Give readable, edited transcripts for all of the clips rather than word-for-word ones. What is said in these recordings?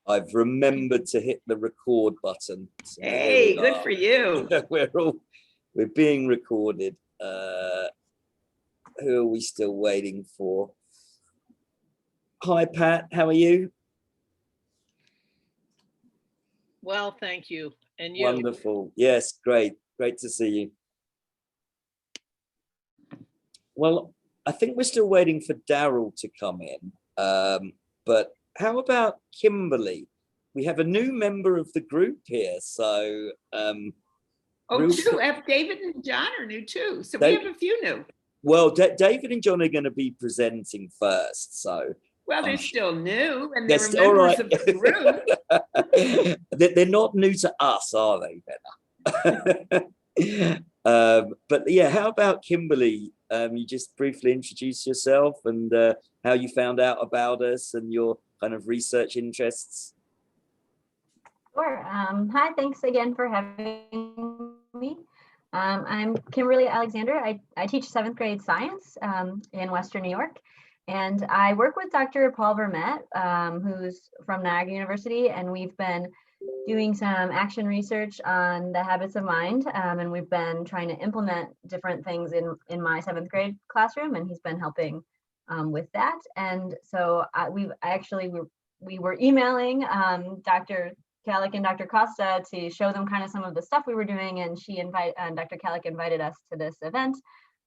I've remembered to hit the record button. So hey, good for you. We're being recorded. Who are we still waiting for? Hi, Pat. How are you? Well, thank you. And you? Wonderful. Yes, great. Great to see you. Well, I think we're still waiting for Daryl to come in. But how about Kimberly? We have a new member of the group here. So True. David and John are new too. So we have a few new. Well, David and John are going to be presenting first. So well, they're still new and they're members right. of the group. They're not new to us, are they, Benna? But yeah, how about Kimberly? You just briefly introduce yourself and how you found out about us and your kind of research interests. Sure. Hi, thanks again for having me. I'm Kimberly Alexander. I teach 7th grade science in Western New York. And I work with Dr. Paul Vermette, who's from Niagara University, and we've been doing some action research on the habits of mind, and we've been trying to implement different things in my 7th grade classroom, and he's been helping with that. And so we were emailing Dr. Kalik and Dr. Costa to show them kind of some of the stuff we were doing, and Dr. Kalik invited us to this event,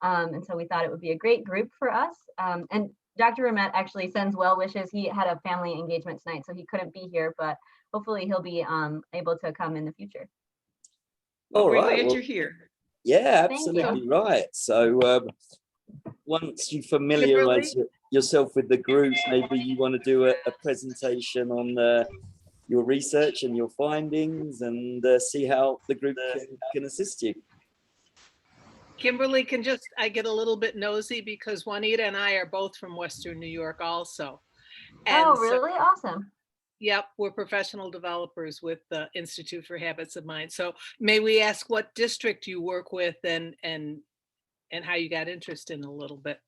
and so we thought it would be a great group for us. And Dr. Vermette actually sends well wishes. He had a family engagement tonight, so he couldn't be here, but hopefully he'll be able to come in the future. Well, we're glad you're here. Yeah, absolutely right. So once you familiarize yourself with the group, maybe you want to do a presentation on your research and your findings and see how the group can assist you. Kimberly, I get a little bit nosy because Juanita and I are both from Western New York also. And oh, really? So, awesome. Yep, we're professional developers with the Institute for Habits of Mind. So may we ask what district you work with and how you got interested in a little bit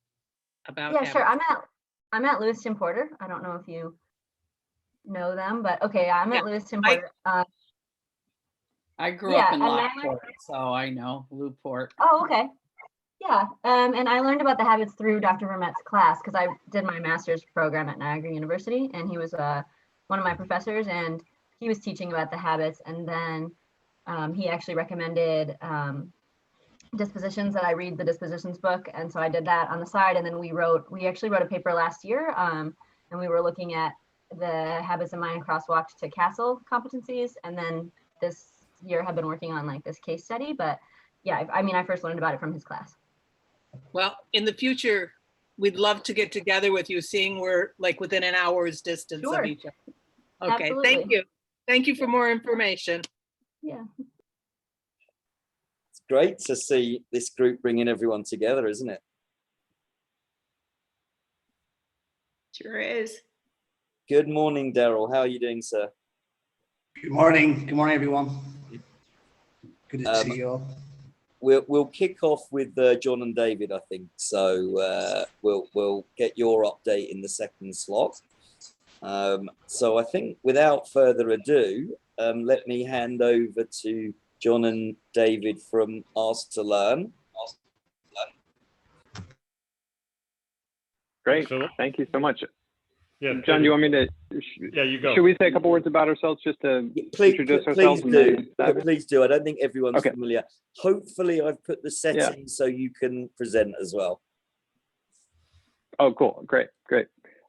about Yeah, habits? sure. I'm at Lewiston Porter. I don't know if you know them, but okay, I'm at Lewiston Porter. I grew up in Lockport, so I know Newport. Oh, okay. Yeah, and I learned about the habits through Dr. Vermette's class because I did my master's program at Niagara University, and he was one of my professors, and he was teaching about the habits, and then he actually recommended dispositions, that I read the dispositions book, and so I did that on the side, and then we actually wrote a paper last year, and we were looking at the habits of mind crosswalk to CASEL competencies, and then this year have been working on like this case study. But yeah, I mean, I first learned about it from his class. Well, in the future, we'd love to get together with you, seeing we're like within an hour's distance of each other. Okay, absolutely. Thank you. Thank you for more information. Yeah. It's great to see this group bringing everyone together, isn't it? Sure is. Good morning, Daryl. How are you doing, sir? Good morning. Good morning, everyone. Good to see you all. We'll kick off with John and David, I think. So we'll get your update in the second slot. So I think without further ado, let me hand over to John and David from Ask to Learn. Great. Thank you so much. Yeah, John, do you want me to? Yeah, you go. Should we say a couple words about ourselves just to introduce ourselves? Please do. I don't think everyone's familiar. Hopefully, I've put the settings so you can present as well. Oh, cool. Great.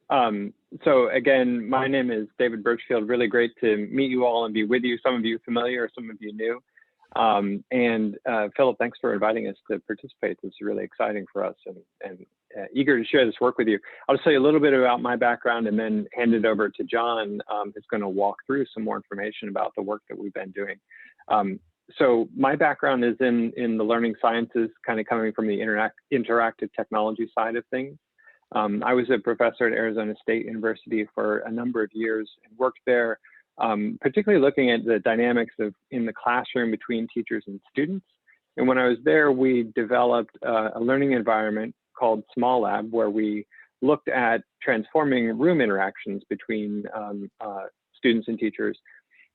So again, my name is David Birchfield. Really great to meet you all and be with you. Some of you familiar, some of you new. And Philip, thanks for inviting us to participate. This is really exciting for us and eager to share this work with you. I'll just tell you a little bit about my background and then hand it over to John, who's going to walk through some more information about the work that we've been doing. So my background is in the learning sciences, kind of coming from the interactive technology side of things. I was a professor at Arizona State University for a number of years and worked there, particularly looking at the dynamics in the classroom between teachers and students. And when I was there, we developed a learning environment called Small Lab, where we looked at transforming room interactions between students and teachers.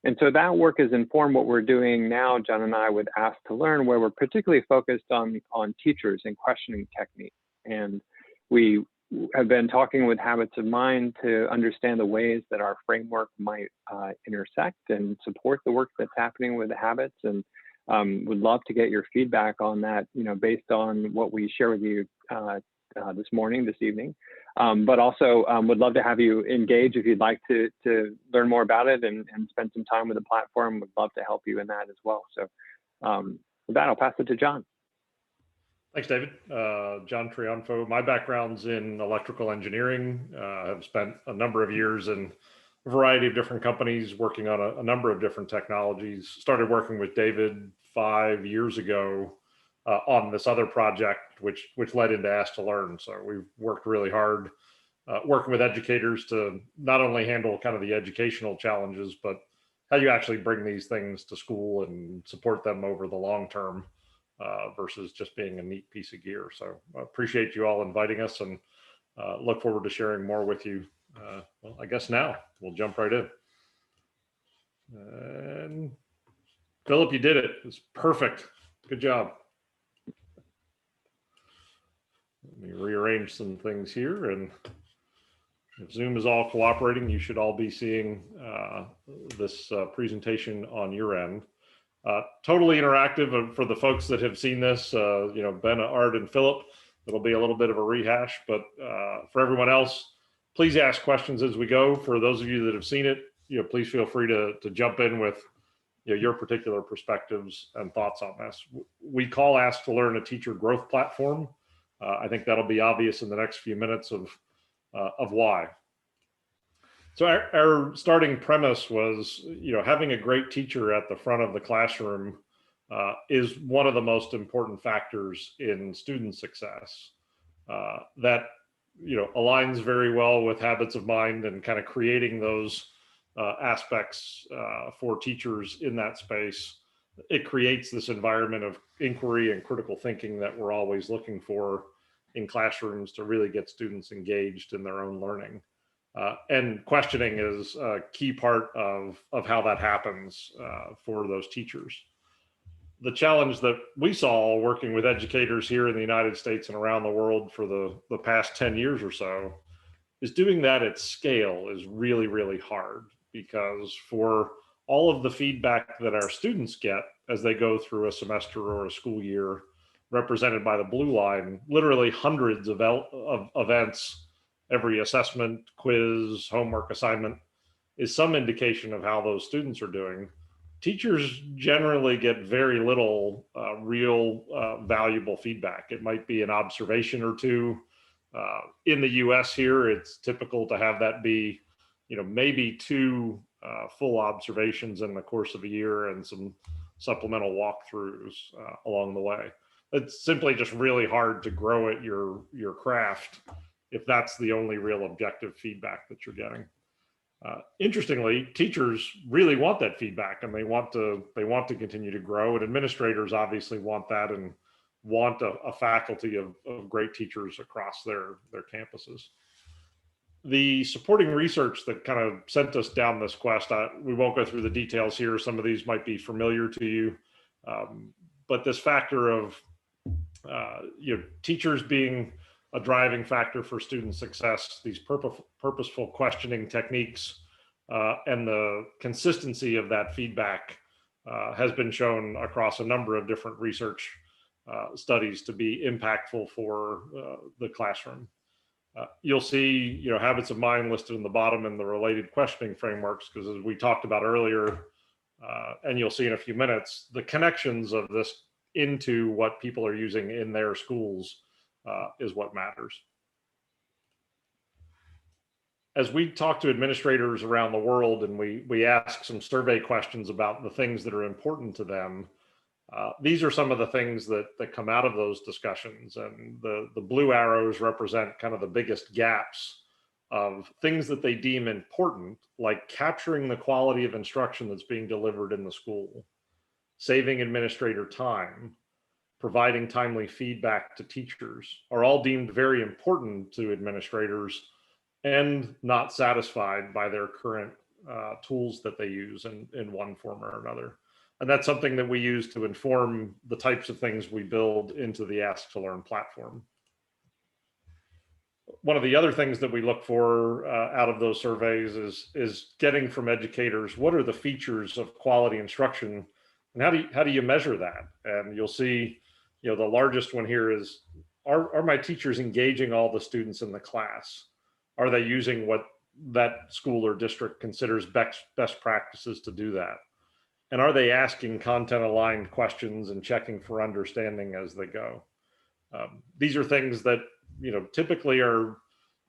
And so that work has informed what we're doing now, John and I, with Ask to Learn, where we're particularly focused on teachers and questioning technique. And we have been talking with Habits of Mind to understand the ways that our framework might intersect and support the work that's happening with the habits. And would love to get your feedback on that, based on what we share with you this evening. But also would love to have you engage if you'd like to learn more about it and spend some time with the platform. Would love to help you in that as well. So with that, I'll pass it to John. Thanks, David. John Triunfo. My background's in electrical engineering. I've spent a number of years in a variety of different companies working on a number of different technologies. Started working with David 5 years ago on this other project, which led into Ask to Learn. So we've worked really hard working with educators to not only handle kind of the educational challenges, but how you actually bring these things to school and support them over the long term versus just being a neat piece of gear. So I appreciate you all inviting us and look forward to sharing more with you. Well, I guess now we'll jump right in. And Philip, you did it. It's perfect. Good job. Let me rearrange some things here, and if Zoom is all cooperating, you should all be seeing this presentation on your end. Totally interactive for the folks that have seen this, Ben, Art, and Philip. It'll be a little bit of a rehash, but for everyone else, please ask questions as we go. For those of you that have seen it, please feel free to jump in with your particular perspectives and thoughts on this. We call Ask to Learn a teacher growth platform. I think that'll be obvious in the next few minutes of why. So our starting premise was, having a great teacher at the front of the classroom is one of the most important factors in student success. That aligns very well with Habits of Mind and kind of creating those aspects for teachers in that space. It creates this environment of inquiry and critical thinking that we're always looking for in classrooms to really get students engaged in their own learning. And questioning is a key part of how that happens for those teachers. The challenge that we saw working with educators here in the United States and around the world for the past 10 years or so is doing that at scale is really, really hard, because for all of the feedback that our students get as they go through a semester or a school year, represented by the blue line, literally hundreds of events, every assessment, quiz, homework assignment is some indication of how those students are doing. Teachers generally get very little real valuable feedback. It might be an observation or two. In the US here, it's typical to have that be, maybe 2 full observations in the course of a year and some supplemental walkthroughs along the way. It's simply just really hard to grow at your craft if that's the only real objective feedback that you're getting. Interestingly, teachers really want that feedback, and they want to continue to grow, and administrators obviously want that and want a faculty of great teachers across their campuses. The supporting research that kind of sent us down this quest, we won't go through the details here. Some of these might be familiar to you, but this factor of teachers being a driving factor for student success, these purposeful questioning techniques, and the consistency of that feedback has been shown across a number of different research studies to be impactful for the classroom. You'll see, Habits of Mind listed in the bottom and the related questioning frameworks, because as we talked about earlier, and you'll see in a few minutes, the connections of this into what people are using in their schools is what matters. As we talk to administrators around the world and we ask some survey questions about the things that are important to them, these are some of the things that come out of those discussions. And the blue arrows represent kind of the biggest gaps of things that they deem important, like capturing the quality of instruction that's being delivered in the school, saving administrator time, providing timely feedback to teachers, are all deemed very important to administrators and not satisfied by their current tools that they use in one form or another. And that's something that we use to inform the types of things we build into the Ask to Learn platform. One of the other things that we look for out of those surveys is getting from educators, what are the features of quality instruction, and how do you measure that? And you'll see, the largest one here is, are my teachers engaging all the students in the class? Are they using what that school or district considers best practices to do that? And are they asking content aligned questions and checking for understanding as they go? These are things that, typically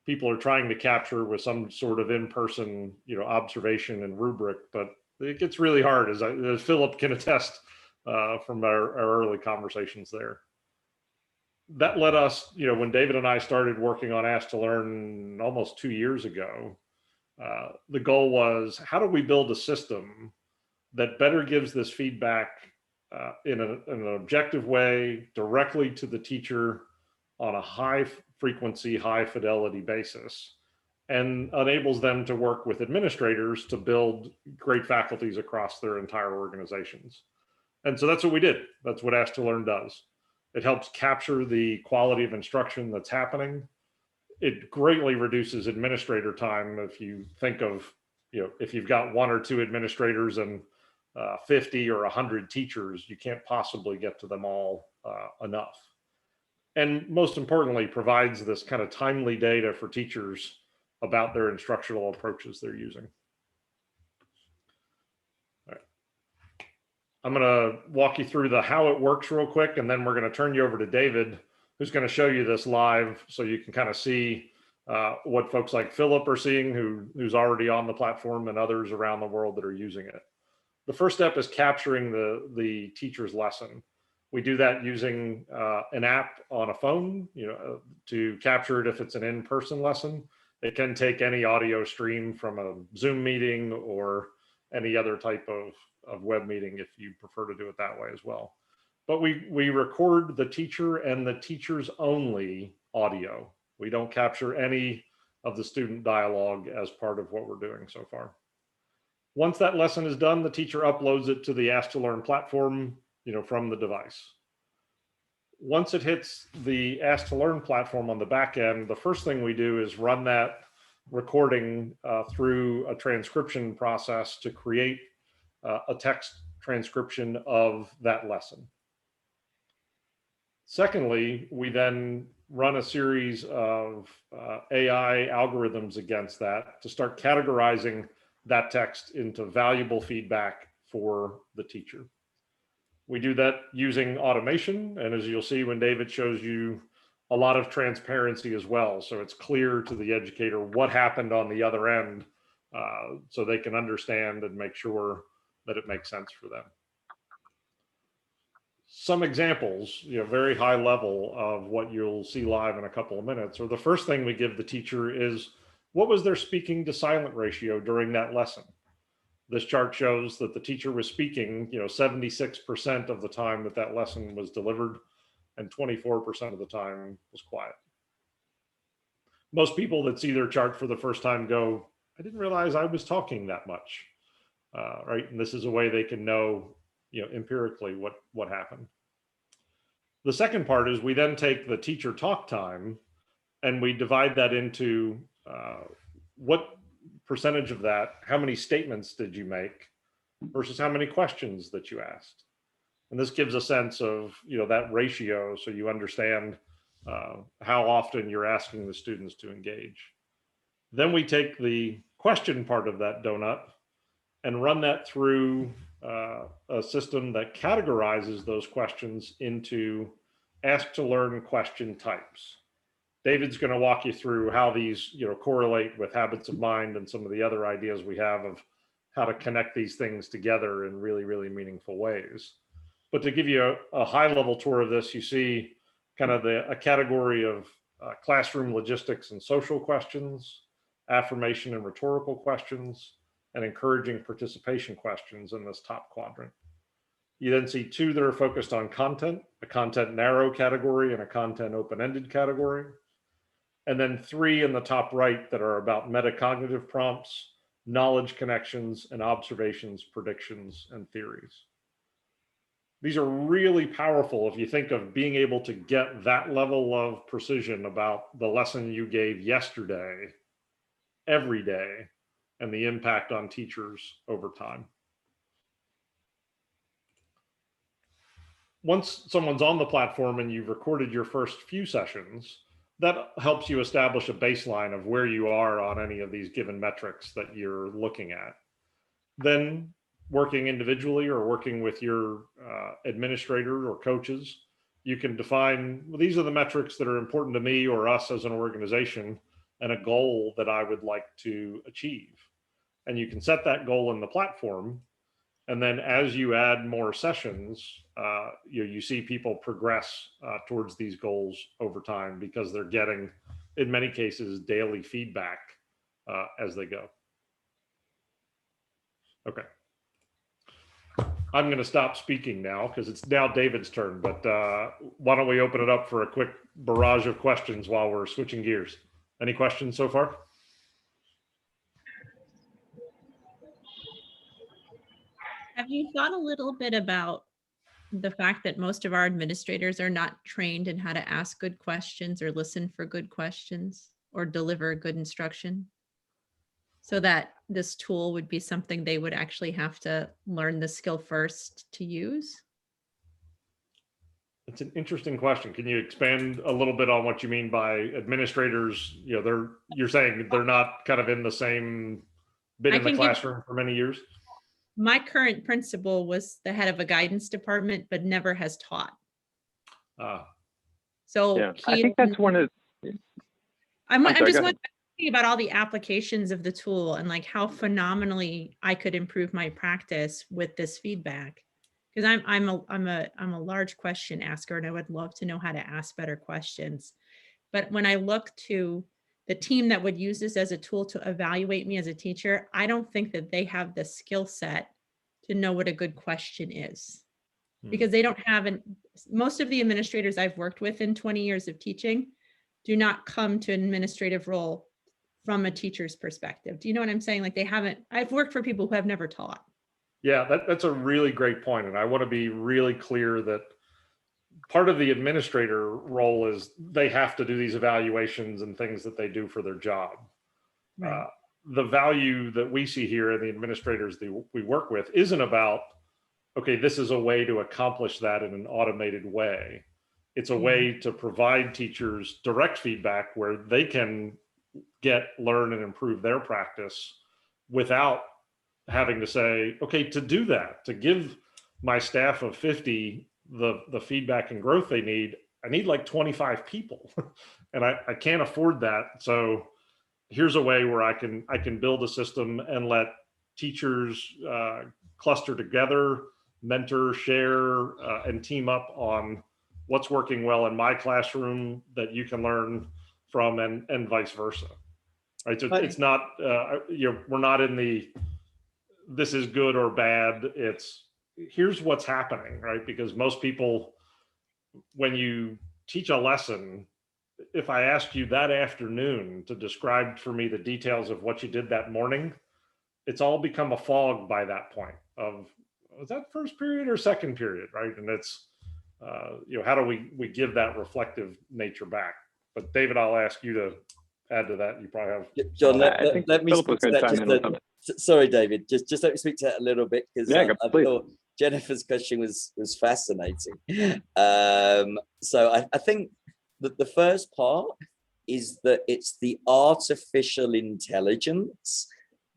people are trying to capture with some sort of in-person, observation and rubric, but it gets really hard, as Philip can attest from our early conversations there. That led us, when David and I started working on Ask to Learn almost 2 years ago, the goal was, how do we build a system that better gives this feedback in an objective way directly to the teacher on a high frequency, high fidelity basis, and enables them to work with administrators to build great faculties across their entire organizations. And so that's what we did. That's what Ask to Learn does. It helps capture the quality of instruction that's happening. It greatly reduces administrator time. If you think of, if you've got 1 or 2 administrators and 50 or 100 teachers, you can't possibly get to them all enough. And most importantly, provides this kind of timely data for teachers about their instructional approaches they're using. All right. I'm going to walk you through the how it works real quick, and then we're going to turn you over to David, who's going to show you this live so you can kind of see what folks like Philip are seeing, who's already on the platform, and others around the world that are using it. The first step is capturing the teacher's lesson. We do that using an app on a phone, to capture it if it's an in-person lesson. It can take any audio stream from a Zoom meeting or any other type of web meeting if you prefer to do it that way as well. But we record the teacher and the teacher's only audio. We don't capture any of the student dialogue as part of what we're doing so far. Once that lesson is done, the teacher uploads it to the Ask to Learn platform, from the device. Once it hits the Ask to Learn platform on the back end, the first thing we do is run that recording through a transcription process to create a text transcription of that lesson. Secondly, we then run a series of AI algorithms against that to start categorizing that text into valuable feedback for the teacher. We do that using automation, and as you'll see when David shows you, a lot of transparency as well. So it's clear to the educator what happened on the other end, so they can understand and make sure that it makes sense for them. Some examples, very high level of what you'll see live in a couple of minutes, or the first thing we give the teacher is, what was their speaking to silent ratio during that lesson? This chart shows that the teacher was speaking, 76% of the time that lesson was delivered, and 24% of the time was quiet. Most people that see their chart for the first time go, I didn't realize I was talking that much, right? And this is a way they can know, empirically what happened. The second part is we then take the teacher talk time and we divide that into what percentage of that, how many statements did you make versus how many questions that you asked. And this gives a sense of, that ratio, so you understand how often you're asking the students to engage. Then we take the question part of that donut and run that through a system that categorizes those questions into Ask to Learn question types. David's going to walk you through how these, correlate with habits of mind and some of the other ideas we have of how to connect these things together in really, really meaningful ways. But to give you a high level tour of this, you see kind of a category of classroom logistics and social questions, affirmation and rhetorical questions, and encouraging participation questions in this top quadrant. You then see 2 that are focused on content, a content narrow category and a content open-ended category. And then 3 in the top right that are about metacognitive prompts knowledge connections, and observations, predictions, and theories. These are really powerful if you think of being able to get that level of precision about the lesson you gave yesterday, every day, and the impact on teachers over time. Once someone's on the platform and you've recorded your first few sessions, that helps you establish a baseline of where you are on any of these given metrics that you're looking at. Then working individually or working with your administrator or coaches, you can define, well, these are the metrics that are important to me or us as an organization and a goal that I would like to achieve. And you can set that goal in the platform. And then as you add more sessions, you see people progress towards these goals over time because they're getting, in many cases, daily feedback as they go. Okay. I'm going to stop speaking now because it's now David's turn, but why don't we open it up for a quick barrage of questions while we're switching gears? Any questions so far? Have you thought a little bit about the fact that most of our administrators are not trained in how to ask good questions or listen for good questions or deliver good instruction? So that this tool would be something they would actually have to learn the skill first to use? It's an interesting question. Can you expand a little bit on what you mean by administrators? You're saying they're not kind of in the same bit in the classroom for many years? My current principal was the head of a guidance department, but never has taught. So yeah, I think that's one of. I'm just wondering about all the applications of the tool and like how phenomenally I could improve my practice with this feedback. Because I'm a large question asker and I would love to know how to ask better questions. But when I look to the team that would use this as a tool to evaluate me as a teacher, I don't think that they have the skill set to know what a good question is. Because they don't have most of the administrators I've worked with in 20 years of teaching do not come to an administrative role from a teacher's perspective. Do you know what I'm saying? Like I've worked for people who have never taught. Yeah, that's a really great point. And I want to be really clear that part of the administrator role is they have to do these evaluations and things that they do for their job. Right. The value that we see here in the administrators that we work with isn't about, okay, this is a way to accomplish that in an automated way. It's a way to provide teachers direct feedback where they can learn and improve their practice without having to say, okay, to do that, to give my staff of 50 the feedback and growth they need, I need like 25 people and I can't afford that. So here's a way where I can build a system and let teachers cluster together, mentor, share, and team up on what's working well in my classroom that you can learn from and vice versa. Right. So it's not, we're not in the, this is good or bad. It's here's what's happening, right? Because most people, when you teach a lesson, if I asked you that afternoon to describe for me the details of what you did that morning, it's all become a fog by that point of, was that first period or second period, right? And it's, how do we give that reflective nature back? But David, I'll ask you to add to that. You probably have. John, let me speak to that. Sorry, David, just let me speak to that a little bit because I thought Jennifer's question was fascinating. So I think that the first part is that it's the artificial intelligence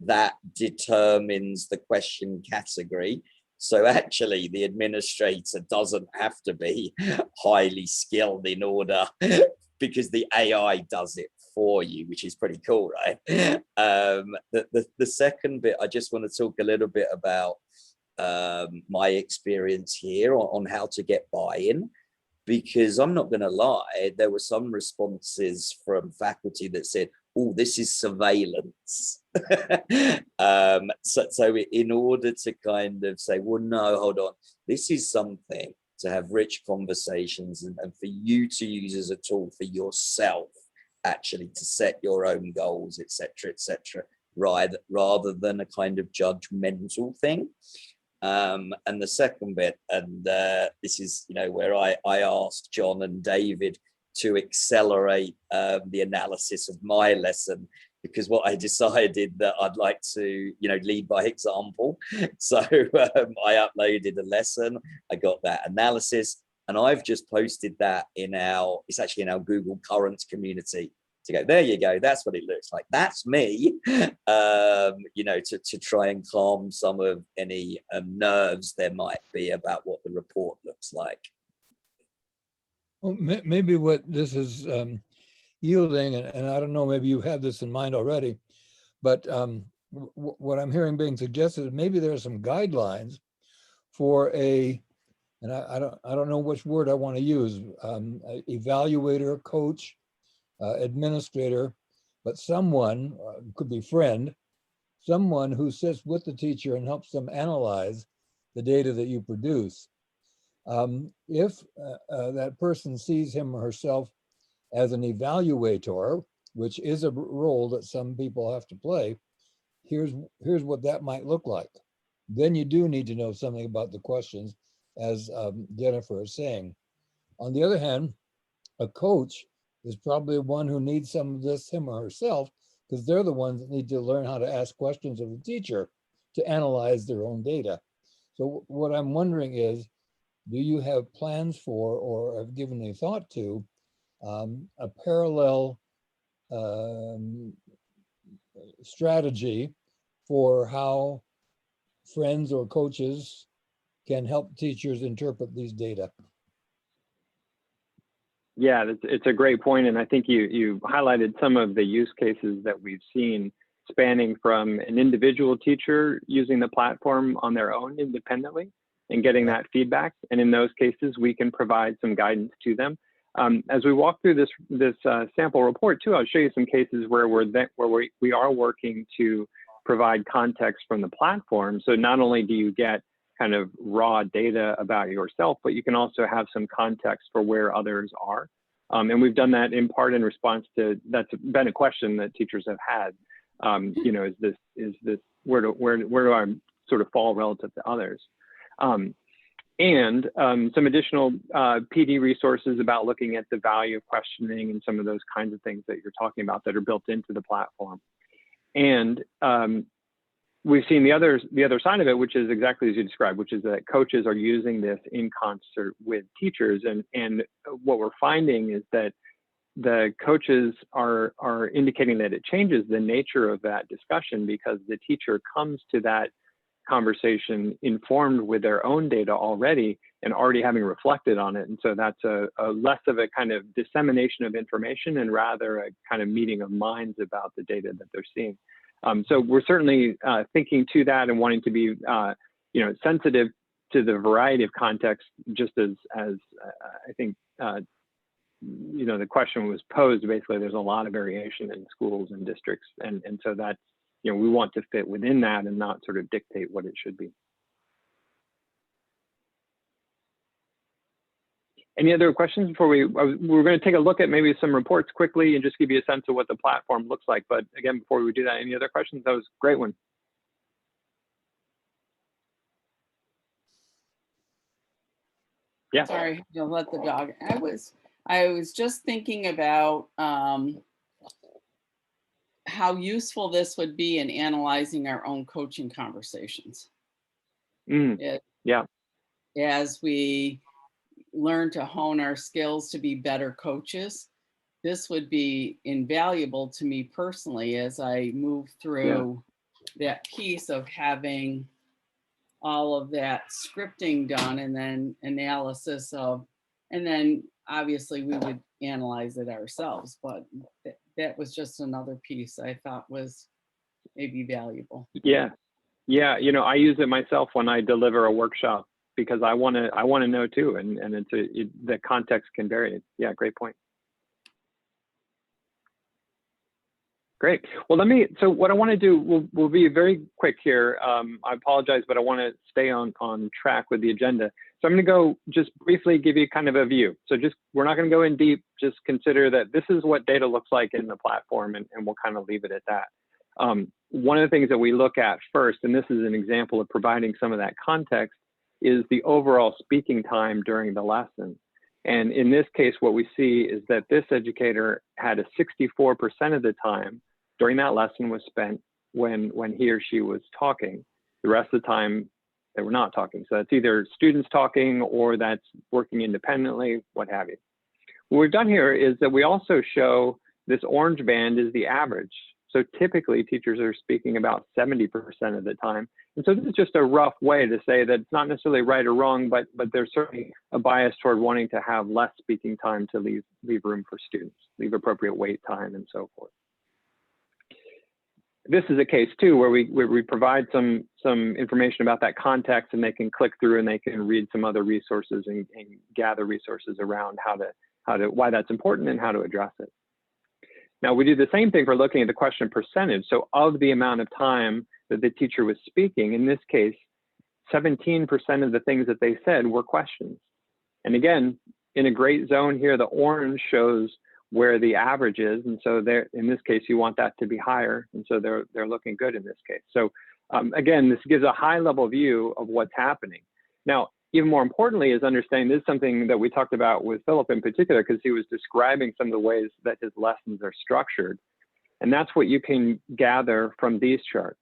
that determines the question category. So actually the administrator doesn't have to be highly skilled in order because the AI does it for you, which is pretty cool, right? The second bit, I just want to talk a little bit about my experience here on how to get buy-in, because I'm not going to lie, there were some responses from faculty that said, oh, this is surveillance. So in order to kind of say, well, no, hold on, this is something to have rich conversations and for you to use as a tool for yourself, actually to set your own goals, etc., rather than a kind of judgmental thing. And the second bit, and this is, where I asked John and David to accelerate the analysis of my lesson, because what I decided that I'd like to, lead by example. So I uploaded a lesson, I got that analysis, and I've just posted that it's actually in our Google Currents community, to go, there you go, that's what it looks like. That's me, to try and calm some of any nerves there might be about what the report looks like. Well, maybe what this is yielding, and I don't know, maybe you have this in mind already, but what I'm hearing being suggested is maybe there are some guidelines for and I don't know which word I want to use, evaluator, coach, administrator, but someone, could be friend, someone who sits with the teacher and helps them analyze the data that you produce. If that person sees him or herself as an evaluator, which is a role that some people have to play, here's what that might look like. Then you do need to know something about the questions, as Jennifer is saying. On the other hand, a coach is probably one who needs some of this, him or herself, because they're the ones that need to learn how to ask questions of the teacher to analyze their own data. So what I'm wondering is, do you have plans for, or have given any thought to, a parallel strategy for how friends or coaches can help teachers interpret these data? Yeah, it's a great point, and I think you highlighted some of the use cases that we've seen, spanning from an individual teacher using the platform on their own independently and getting that feedback. And in those cases, we can provide some guidance to them. As we walk through this sample report too, I'll show you some cases where we are working to provide context from the platform. So not only do you get kind of raw data about yourself, but you can also have some context for where others are. And we've done that in part in response to, that's been a question that teachers have had. Is this where do I sort of fall relative to others? And some additional PD resources about looking at the value of questioning and some of those kinds of things that you're talking about that are built into the platform. And we've seen the other side of it, which is exactly as you described, which is that coaches are using this in concert with teachers. And what we're finding is that the coaches are indicating that it changes the nature of that discussion, because the teacher comes to that conversation informed with their own data already and already having reflected on it. And so that's a less of a kind of dissemination of information and rather a kind of meeting of minds about the data that they're seeing. So we're certainly thinking to that and wanting to be sensitive to the variety of contexts, just as I think the question was posed. Basically, there's a lot of variation in schools and districts, and so that's, we want to fit within that and not sort of dictate what it should be. Any other questions before we're going to take a look at maybe some reports quickly and just give you a sense of what the platform looks like. But again, before we do that, any other questions? That was a great one. Yeah. Sorry, you'll let the dog. I was just thinking about how useful this would be in analyzing our own coaching conversations. Yeah. As we learn to hone our skills to be better coaches, this would be invaluable to me personally as I move through that piece of having all of that scripting done and then analysis of, and then obviously we would analyze it ourselves, but that was just another piece I thought was maybe valuable. Yeah. I use it myself when I deliver a workshop, because I want to know too, and the context can vary. Yeah, great point. Great. Well, so what I want to do, we'll be very quick here. I apologize, but I want to stay on track with the agenda. So I'm going to go just briefly give you kind of a view. So we're not going to go in deep, just consider that this is what data looks like in the platform, and we'll kind of leave it at that. One of the things that we look at first, and this is an example of providing some of that context, is the overall speaking time during the lesson. And in this case, what we see is that this educator had a 64% of the time during that lesson was spent when he or she was talking. The rest of the time, they were not talking. So that's either students talking or that's working independently, what have you. What we've done here is that we also show this orange band is the average. So typically teachers are speaking about 70% of the time. And so this is just a rough way to say that it's not necessarily right or wrong, but there's certainly a bias toward wanting to have less speaking time to leave room for students, leave appropriate wait time and so forth. This is a case too where we provide some information about that context, and they can click through and they can read some other resources and gather resources around why that's important and how to address it. Now we do the same thing for looking at the question percentage. So of the amount of time that the teacher was speaking, in this case, 17% of the things that they said were questions. And again, in a great zone here, the orange shows where the average is. And so there, in this case, you want that to be higher. And so they're looking good in this case. So again, this gives a high level view of what's happening. Now, even more importantly is understanding this is something that we talked about with Philip in particular, because he was describing some of the ways that his lessons are structured. And that's what you can gather from these charts.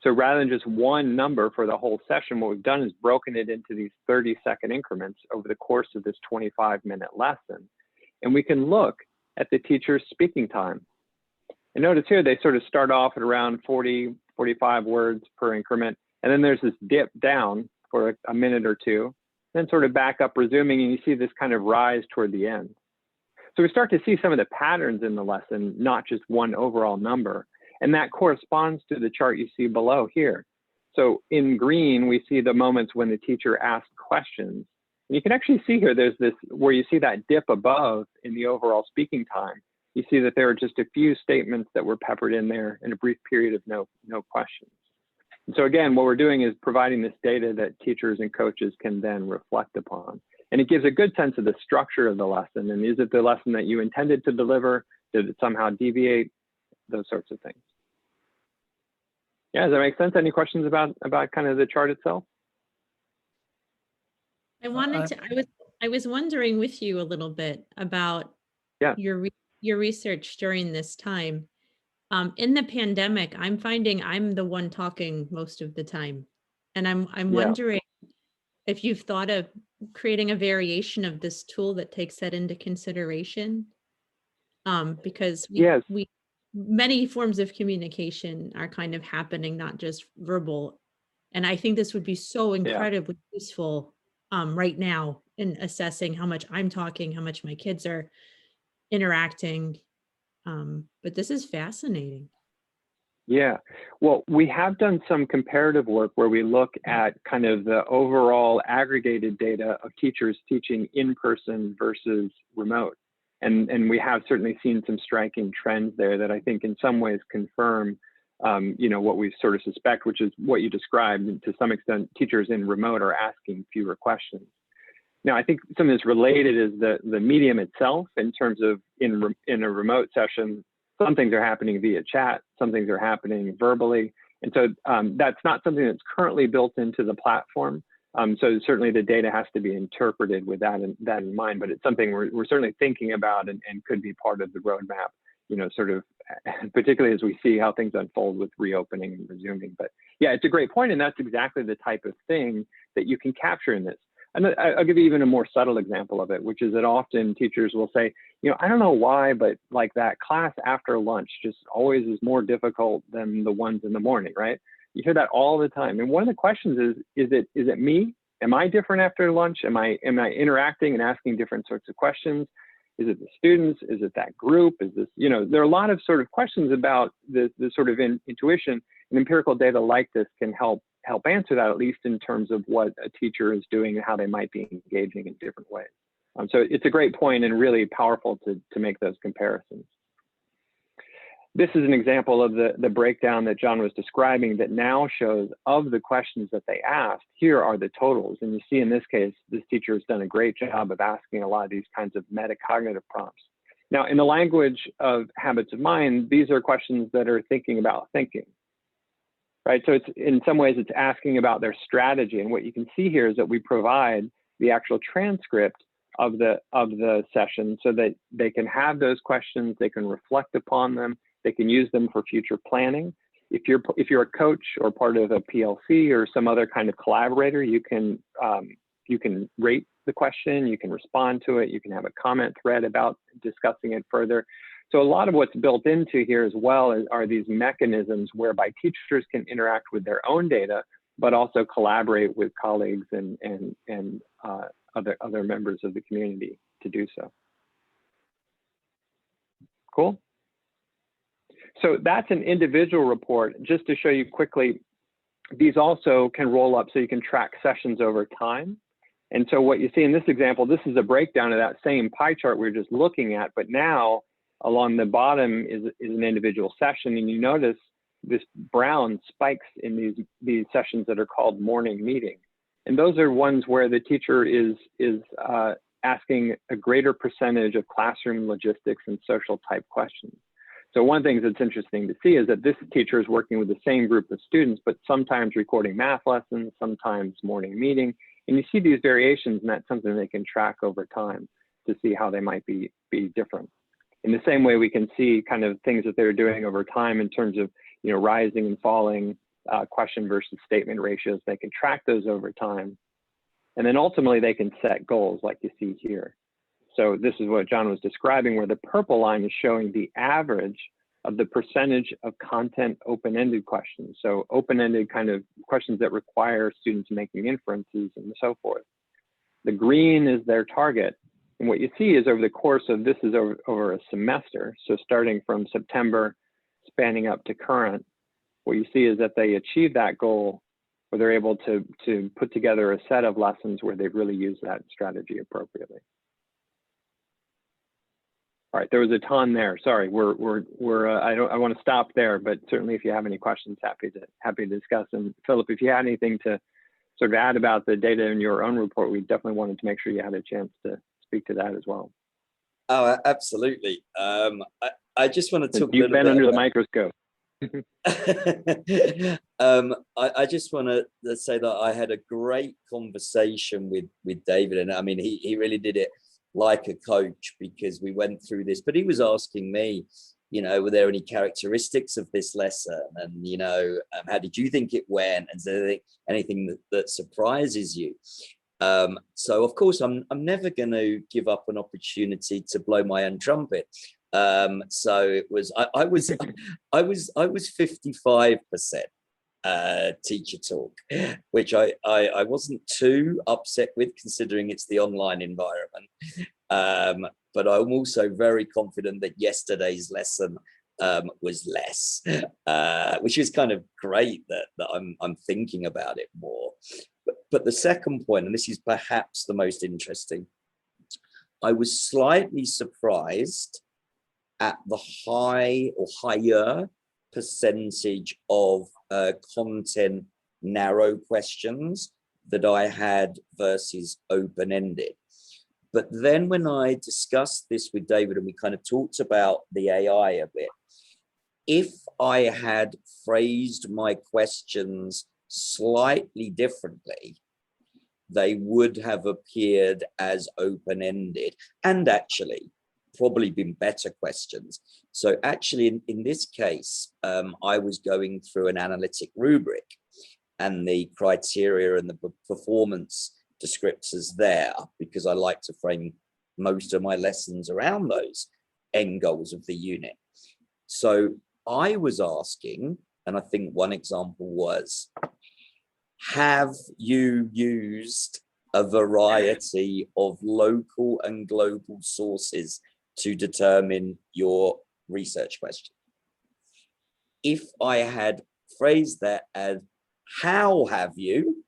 So rather than just one number for the whole session, what we've done is broken it into these 30-second increments over the course of this 25-minute lesson. And we can look at the teacher's speaking time. And notice here, they sort of start off at around 40, 45 words per increment. And then there's this dip down for a minute or two, then sort of back up, resuming, and you see this kind of rise toward the end. So we start to see some of the patterns in the lesson, not just one overall number. And that corresponds to the chart you see below here. So in green, we see the moments when the teacher asked questions. And you can actually see here, there's this, where you see that dip above in the overall speaking time. You see that there are just a few statements that were peppered in there in a brief period of no questions. And so again, what we're doing is providing this data that teachers and coaches can then reflect upon. And it gives a good sense of the structure of the lesson. And is it the lesson that you intended to deliver? Did it somehow deviate? Those sorts of things. Yeah, does that make sense? Any questions about kind of the chart itself? I was wondering with you a little bit about your research during this time. In the pandemic, I'm finding I'm the one talking most of the time. And I'm wondering if you've thought of creating a variation of this tool that takes that into consideration. Because many forms of communication are kind of happening, not just verbal. And I think this would be so incredibly useful right now in assessing how much I'm talking, how much my kids are interacting. But this is fascinating. Yeah, well, we have done some comparative work where we look at kind of the overall aggregated data of teachers teaching in person versus remote. And we have certainly seen some striking trends there that I think in some ways confirm, what we sort of suspect, which is what you described. And to some extent, teachers in remote are asking fewer questions. Now, I think something that's related is the medium itself in terms of in a remote session, some things are happening via chat, some things are happening verbally. And so that's not something that's currently built into the platform. So certainly the data has to be interpreted with that in mind, but it's something we're certainly thinking about and could be part of the roadmap, sort of, particularly as we see how things unfold with reopening and resuming. But yeah, it's a great point, and that's exactly the type of thing that you can capture in this. And I'll give you even a more subtle example of it, which is that often teachers will say, I don't know why, but like that class after lunch just always is more difficult than the ones in the morning, right? You hear that all the time. And one of the questions is it me? Am I different after lunch? Am I interacting and asking different sorts of questions? Is it the students? Is it that group? Is this, there are a lot of sort of questions about the sort of intuition, and empirical data like this can help answer that, at least in terms of what a teacher is doing and how they might be engaging in different ways. So it's a great point and really powerful to make those comparisons. This is an example of the breakdown that John was describing that now shows of the questions that they asked, here are the totals. And you see in this case, this teacher has done a great job of asking a lot of these kinds of metacognitive prompts. Now, in the language of habits of mind, these are questions that are thinking about thinking, right? So it's, in some ways, it's asking about their strategy. And what you can see here is that we provide the actual transcript of the session so that they can have those questions, they can reflect upon them, they can use them for future planning. If you're a coach or part of a PLC or some other kind of collaborator, you can rate the question, you can respond to it, you can have a comment thread about discussing it further. So a lot of what's built into here as well are these mechanisms whereby teachers can interact with their own data, but also collaborate with colleagues and other members of the community to do so. Cool. So that's an individual report. Just to show you quickly, these also can roll up so you can track sessions over time. And so what you see in this example, this is a breakdown of that same pie chart we were just looking at, but now along the bottom is an individual session, and you notice this brown spikes in these sessions that are called morning meeting. And those are ones where the teacher is asking a greater percentage of classroom logistics and social type questions. So one thing that's interesting to see is that this teacher is working with the same group of students, but sometimes recording math lessons, sometimes morning meeting. And you see these variations, and that's something they can track over time to see how they might be different. In the same way, we can see kind of things that they're doing over time in terms of, you know, rising and falling question versus statement ratios. They can track those over time. And then ultimately they can set goals like you see here. So this is what John was describing, where the purple line is showing the average of the percentage of content open-ended questions. So open-ended kind of questions that require students making inferences and so forth. The green is their target. And what you see is over the course of, this is over a semester. So starting from September, spanning up to current, what you see is that they achieve that goal, where they're able to put together a set of lessons where they've really used that strategy appropriately. All right, there was a ton there. Sorry, I want to stop there, but certainly if you have any questions, happy to discuss. And Philip, if you had anything to sort of add about the data in your own report, we definitely wanted to make sure you had a chance to speak to that as well. Oh, absolutely. I just want to talk. You've been under the microscope. I just want to say that I had a great conversation with David, and I mean he really did it like a coach, because we went through this, but he was asking me, you know, were there any characteristics of this lesson, and you know, how did you think it went, and is there anything that surprises you? So of course I'm never going to give up an opportunity to blow my own trumpet. So it was I was 55% teacher talk, which I wasn't too upset with, considering it's the online environment. But I'm also very confident that yesterday's lesson was less, which is kind of great that I'm thinking about it more. But the second point, and this is perhaps the most interesting, I was slightly surprised at the high or higher percentage of content narrow questions that I had versus open-ended. But then when I discussed this with David and we kind of talked about the AI a bit, if I had phrased my questions slightly differently, they would have appeared as open-ended and actually probably been better questions. So actually in this case, I was going through an analytic rubric, and the criteria and the performance descriptors there, because I like to frame most of my lessons around those end goals of the unit. So I was asking, and I think one example was, have you used a variety of local and global sources to determine your research question? If I had phrased that as, how have you,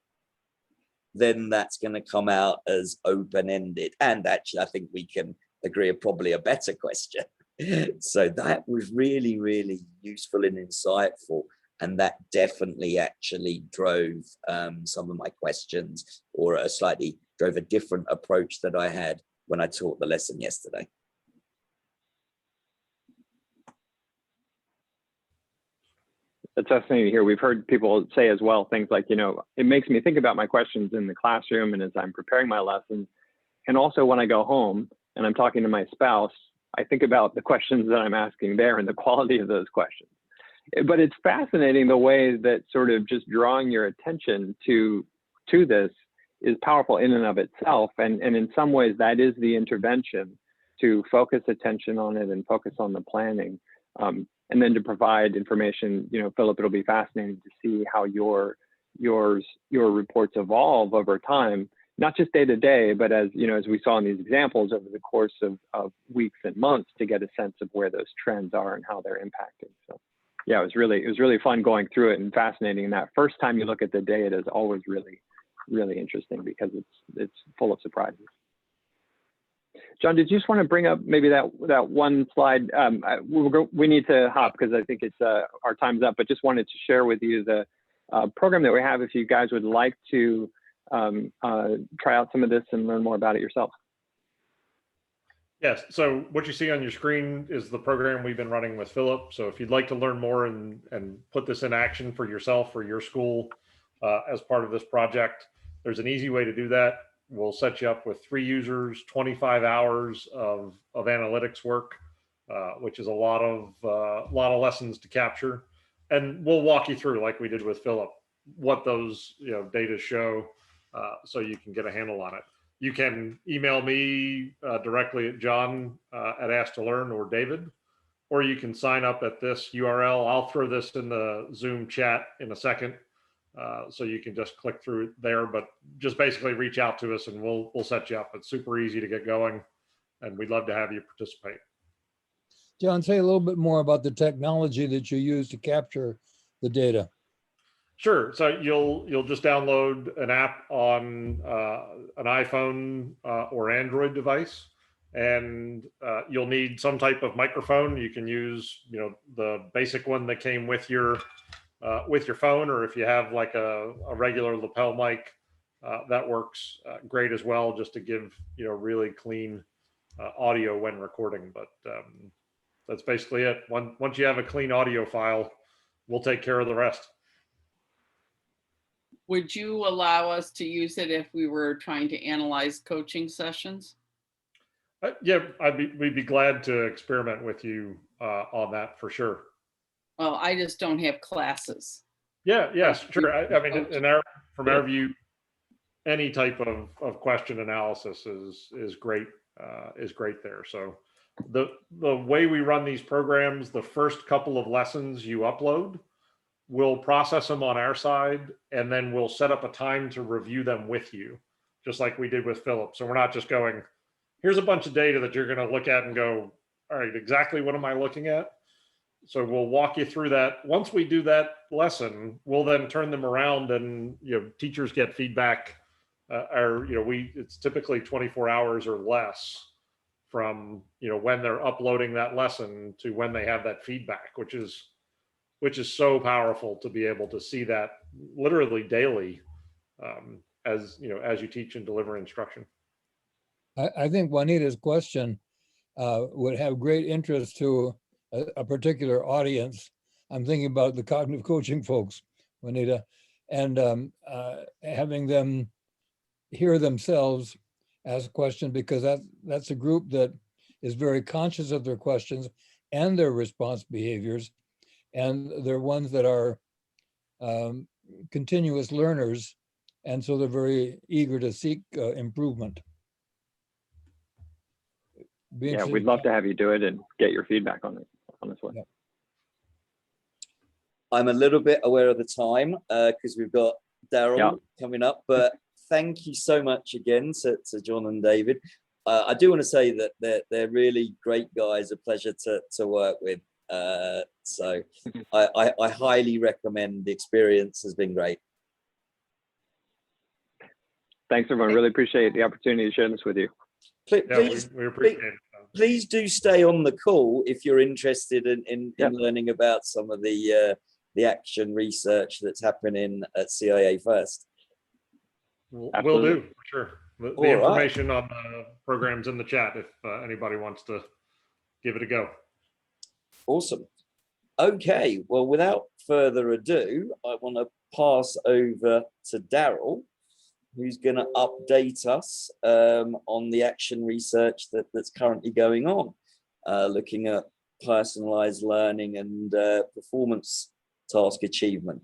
then that's going to come out as open-ended. And actually, I think we can agree on probably a better question. So that was really, really useful and insightful. And that definitely actually drove some of my questions, or drove a different approach that I had when I taught the lesson yesterday. it's fascinating to hear. We've heard people say as well things like, you know, it makes me think about my questions in the classroom and as I'm preparing my lessons. And also when I go home and I'm talking to my spouse, I think about the questions that I'm asking there and the quality of those questions. But it's fascinating the way that sort of just drawing your attention to this is powerful in and of itself. And in some ways that is the intervention, to focus attention on it and focus on the planning. And then to provide information, you know, Philip, it'll be fascinating to see how your reports evolve over time, not just day to day, but as, you know, as we saw in these examples over the course of weeks and months, to get a sense of where those trends are and how they're impacting. So yeah, it was really fun going through it and fascinating. And that first time you look at the data is always really interesting because it's full of surprises. John, did you just want to bring up maybe that one slide? We need to hop because I think it's our time's up, but just wanted to share with you the program that we have if you guys would like to try out some of this and learn more about it yourself. Yes, so what you see on your screen is the program we've been running with Philip. So if you'd like to learn more and put this in action for yourself or your school as part of this project, there's an easy way to do that. We'll set you up with 3 users, 25 hours of analytics work, which is a lot of lessons to capture. And we'll walk you through, like we did with Philip, what those data show, so you can get a handle on it. You can email me directly at John at Ask to Learn or David, or you can sign up at this URL. I'll throw this in the Zoom chat in a second. So you can just click through it there, but just basically reach out to us and we'll set you up. It's super easy to get going and we'd love to have you participate. John, say a little bit more about the technology that you use to capture the data. Sure. So you'll just download an app on an iPhone or Android device, and you'll need some type of microphone. You can use the basic one that came with your phone, or if you have like a regular lapel mic, that works great as well, just to give really clean audio when recording. But that's basically it. Once you have a clean audio file, we'll take care of the rest. Would you allow us to use it if we were trying to analyze coaching sessions? Yeah, we'd be glad to experiment with you on that for sure. Well, I just don't have classes. Yeah, yes, sure. I mean, from our view, any type of question analysis is great. Is great there. So the way we run these programs, the first couple of lessons you upload, we'll process them on our side, and then we'll set up a time to review them with you, just like we did with Philip. So we're not just going, here's a bunch of data that you're going to look at and go, all right, exactly what am I looking at? So we'll walk you through that. Once we do that lesson, we'll then turn them around, and teachers get feedback. It's typically 24 hours or less from when they're uploading that lesson to when they have that feedback, which is so powerful to be able to see that literally daily as you teach and deliver instruction. I think Juanita's question would have great interest to a particular audience. I'm thinking about the cognitive coaching folks, Juanita, and having them hear themselves ask questions, because that's a group that is very conscious of their questions and their response behaviors. And they're ones that are continuous learners. And so they're very eager to seek improvement. Yeah, we'd love to have you do it and get your feedback on this one. Yeah. I'm a little bit aware of the time because we've got Daryl coming up, but thank you so much again to John and David. I do want to say that they're really great guys, a pleasure to work with. So I highly recommend. The experience has been great. Thanks, everyone. Really appreciate the opportunity to share this with you. Please, we appreciate it. Please do stay on the call if you're interested in learning about some of the action research that's happening at CIA First. We'll do, for sure. The information on the programs in the chat if anybody wants to give it a go. Awesome. Okay, well, without further ado, I want to pass over to Daryl, who's going to update us on the action research that's currently going on, looking at personalized learning and performance task achievement.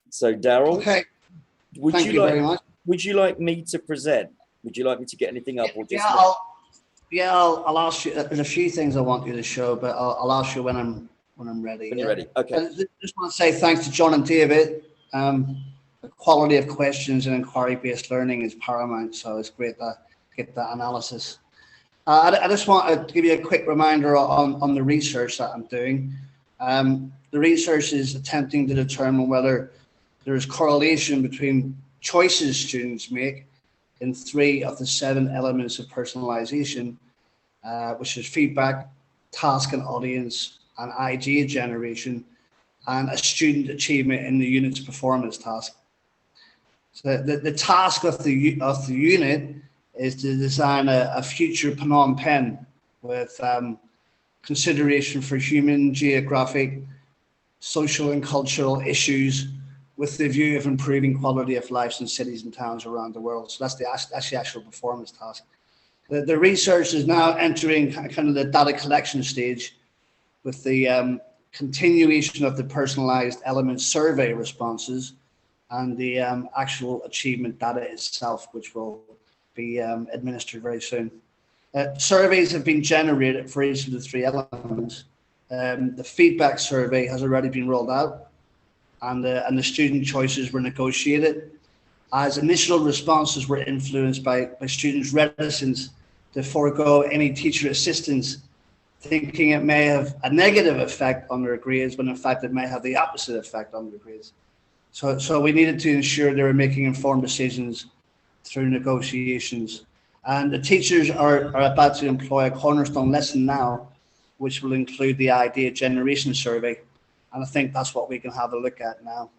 So, Daryl, Okay, thank you very much. Would you like me to present? Would you like me to get anything up, or just? Yeah, I'll ask you. There's a few things I want you to show, but I'll ask you when I'm ready. When you're ready, okay. I just want to say thanks to John and David. The quality of questions and inquiry-based learning is paramount, so it's great to get that analysis. I just want to give you a quick reminder on the research that I'm doing. The research is attempting to determine whether there is correlation between choices students make in 3 of the 7 elements of personalization, which is feedback, task and audience, and idea generation, and a student achievement in the unit's performance task. So the task of the unit is to design a future Phnom Penh with consideration for human, geographic, social and cultural issues, with the view of improving quality of life in cities and towns around the world. So that's the actual performance task. The research is now entering kind of the data collection stage, with the continuation of the personalized element survey responses and the actual achievement data itself, which will be administered very soon. Surveys have been generated for each of the 3 elements. The feedback survey has already been rolled out, and the student choices were negotiated, as initial responses were influenced by students' reticence to forego any teacher assistance, thinking it may have a negative effect on their grades, when in fact it may have the opposite effect on their grades. So we needed to ensure they were making informed decisions through negotiations. And the teachers are about to employ a cornerstone lesson now, which will include the idea generation survey. And I think that's what we can have a look at now.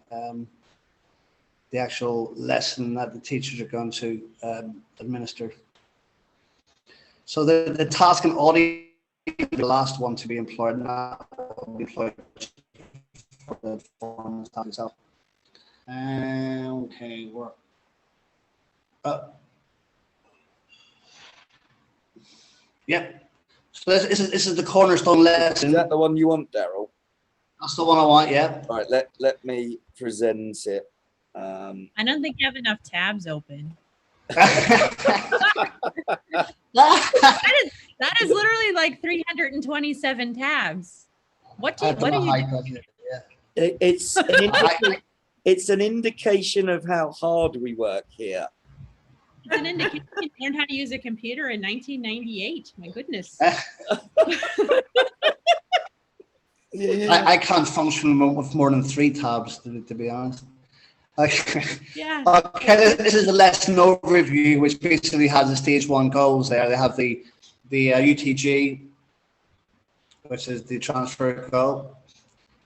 The actual lesson that the teachers are going to administer. So the task and audience, the last one to be employed now, will be employed for the performance task itself. Okay, we're yep. So this is the cornerstone lesson. Is that the one you want, Daryl? That's the one I want, yeah. All right, let me present it. I don't think you have enough tabs open. That is literally like 327 tabs. What are you doing? It's an indication of how hard we work here. It's an indication you learned how to use a computer in 1998. My goodness. I can't function with more than 3 tabs, to be honest. Yeah. Okay, this is a lesson overview, which basically has the stage 1 goals there. They have the UTG, which is the transfer goal.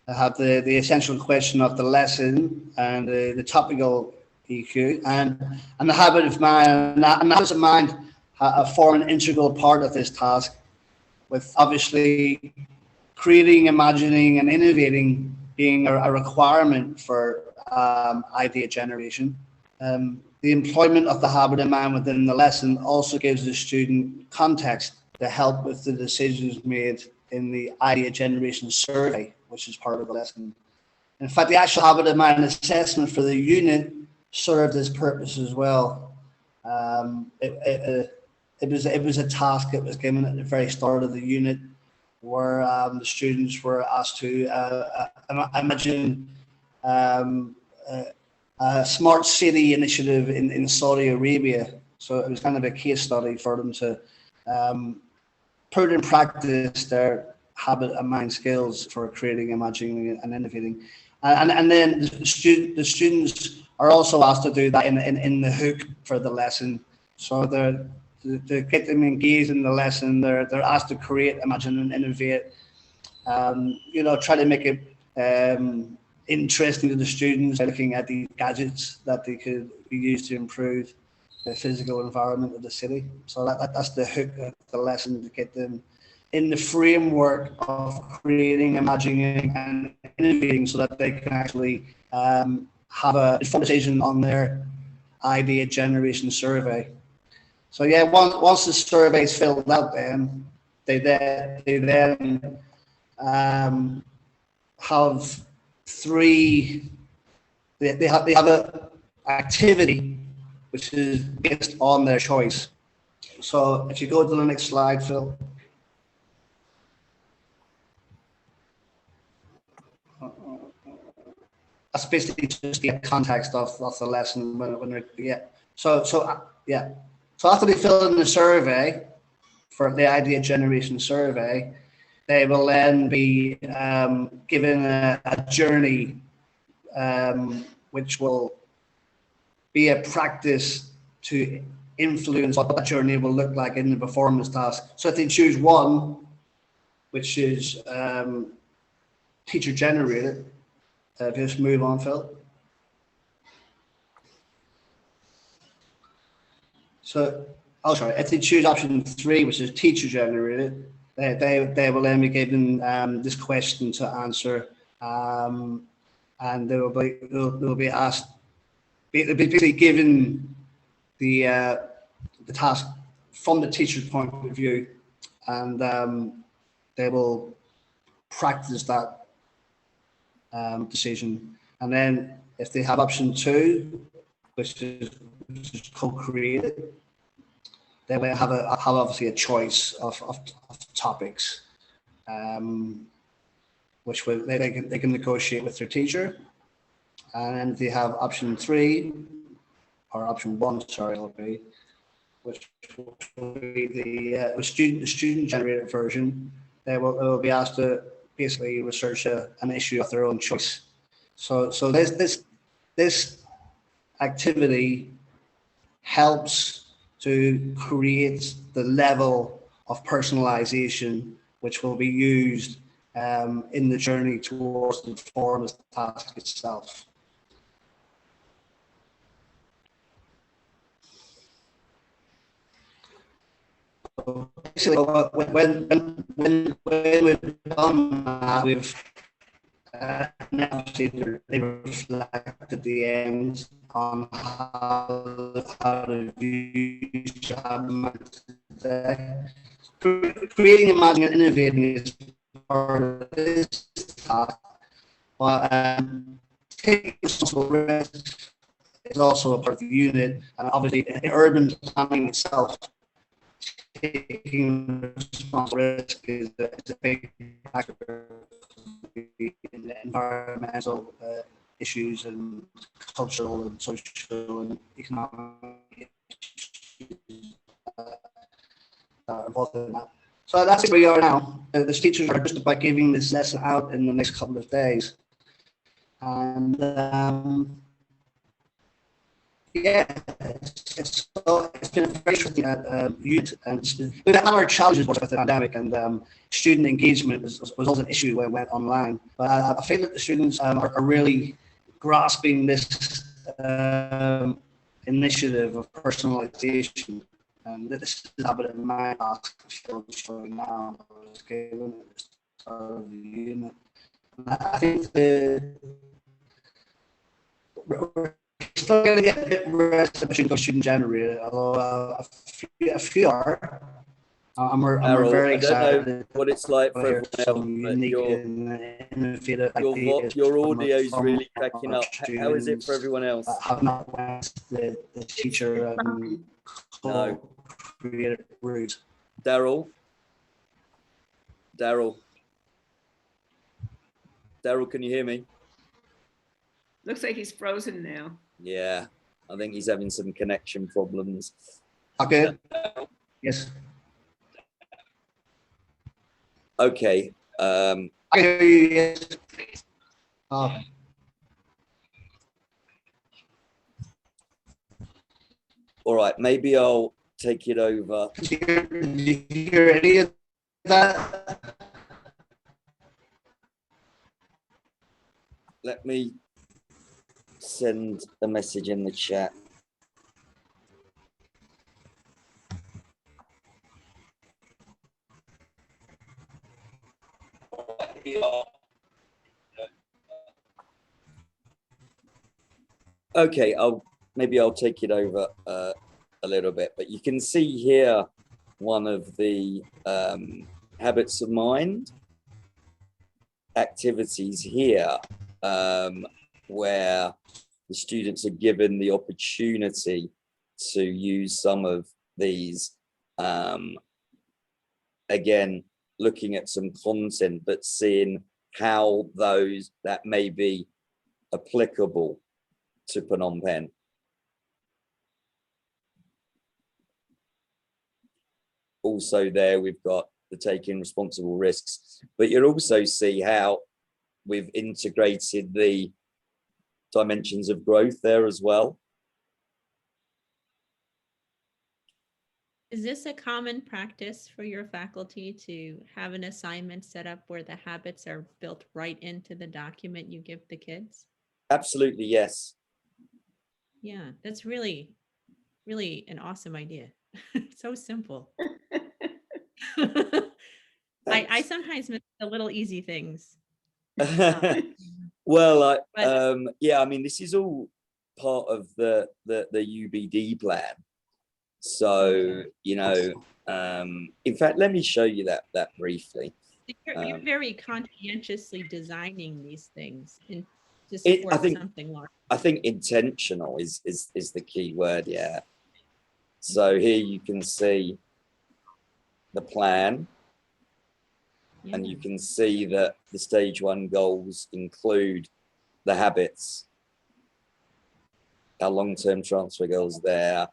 They have the essential question of the lesson, and the topical EQ, and the habit of mind. And the habits of mind form an integral part of this task, with obviously creating, imagining, and innovating being a requirement for idea generation. The employment of the habit of mind within the lesson also gives the student context to help with the decisions made in the idea generation survey, which is part of the lesson. In fact, the actual habit of mind assessment for the unit served this purpose as well. It was a task that was given at the very start of the unit, where the students were asked to imagine a smart city initiative in Saudi Arabia. So it was kind of a case study for them to put in practice their habit and mind skills for creating, imagining, and innovating. And then the students are also asked to do that in the hook for the lesson. So to get them engaged in the lesson, they're asked to create, imagine, and innovate. Try to make it interesting to the students by looking at the gadgets that they could be used to improve the physical environment of the city. So that's the hook of the lesson, to get them in the framework of creating, imagining, and innovating, so that they can actually have a informed decision on their idea generation survey. So yeah, once the survey is filled out, then they then have three. They have a activity which is based on their choice. So if you go to the next slide, Phil. That's basically just the context of the lesson when yeah. So after they fill in the survey for the idea generation survey, they will then be given a journey which will be a practice to influence what that journey will look like in the performance task. So if they choose one, which is teacher generated, just move on, Phil. So, sorry, if they choose option 3, which is teacher generated, they will then be given this question to answer, and they will be asked, they'll be basically given the task from the teacher's point of view, and they will practice that decision. And then if they have option 2, which is co-created, they will have obviously a choice of topics, which they can negotiate with their teacher. And if they have option 3, or option 1, sorry, it'll be, which will be the student generated version. They will be asked to basically research an issue of their own choice. So this activity helps to create the level of personalization which will be used in the journey towards the performance task itself. Basically, when we've done that, we've they reflect at the end on how to use job today. Creating, imagining, and innovating is part of this task, but taking responsible risk is also a part of the unit, and obviously in urban planning itself, taking responsible risk is a big factor in the environmental issues and cultural and social and economic issues that are involved in that. So that's where we are now. The teachers are just about giving this lesson out in the next couple of days. And yeah, it's been a very interesting unit, and we've had our challenges with the pandemic, and student engagement was also an issue when it went online. But I feel that the students are really grasping this initiative of personalization, and this is a bit of my task showing now. Given the start of the unit, I think we're still going to get a bit rest of student generated, although a few are. I'm very excited. I don't know what it's like for everyone else, but your audio is really cracking up. How is it for everyone else? Have not went the teacher created route. Daryl, can you hear me? Looks like he's frozen now. Yeah, I think he's having some connection problems. Okay. Yes. Okay. I can hear you. Yes. All right. Maybe I'll take it over. Did you hear any of that? Let me send a message in the chat. Okay, maybe I'll take it over a little bit, but you can see here one of the habits of mind activities here, where the students are given the opportunity to use some of these, again, looking at some content, but seeing how that may be applicable to Phnom Penh. Also there, we've got the taking responsible risks, but you'll also see how we've integrated the dimensions of growth there as well. Is this a common practice for your faculty to have an assignment set up where the habits are built right into the document you give the kids? Absolutely, yes. Yeah, that's really, really an awesome idea. So simple. I sometimes miss the little easy things. Well, yeah, I mean, this is all part of the UBD plan. So, you know, in fact, let me show you that briefly. You're very conscientiously designing these things to support something large. I think intentional is the key word, yeah. So here you can see the plan, and you can see that the stage 1 goals include the habits, our long-term transfer goals there,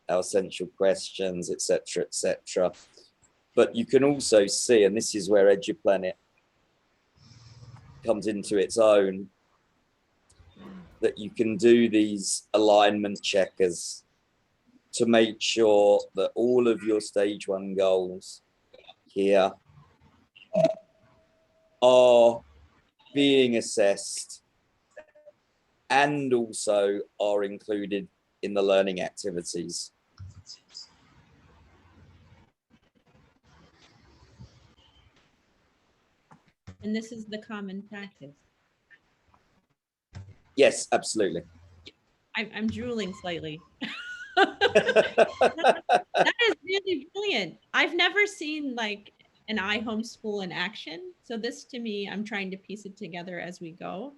our essential questions, etc., etc. But you can also see, and this is where EduPlanet comes into its own, that you can do these alignment checkers to make sure that all of your stage 1 goals here are being assessed and also are included in the learning activities. And this is the common practice. Yes, absolutely. I'm drooling slightly. That is really brilliant. I've never seen like an iHoM school in action. So this to me, I'm trying to piece it together as we go.